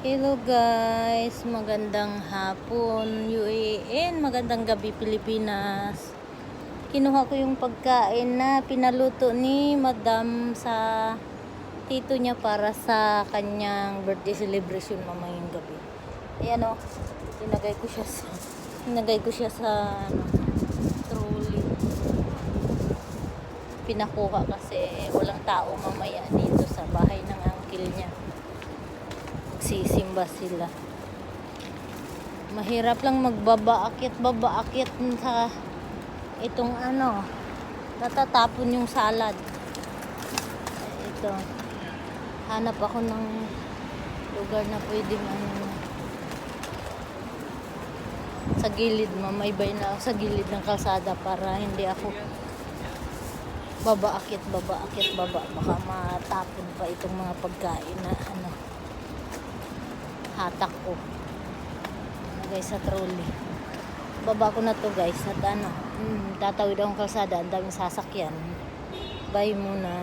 Hello guys, magandang hapon UAN, magandang gabi Pilipinas. Kinuha ko yung pagkain na pinaluto ni Madam sa tito niya para sa kanyang birthday celebration mamayang gabi. Ayan o, tinagay ko siya sa trolley. Pinakuha kasi walang tao mamaya dito sa bahay ng uncle niya. Sisimba sila. Mahirap lang baba-akit sa itong natatapon yung salad. Ito. Hanap ako ng lugar na pwedeng sa gilid, mamaybay na ako sa gilid ng kalsada para hindi ako baba-akit. Baka matapon pa itong mga pagkain na hatak ko guys sa trolley. Baba ko na to guys at tatawid akong kalsada, ang daming sasakyan. Bye muna.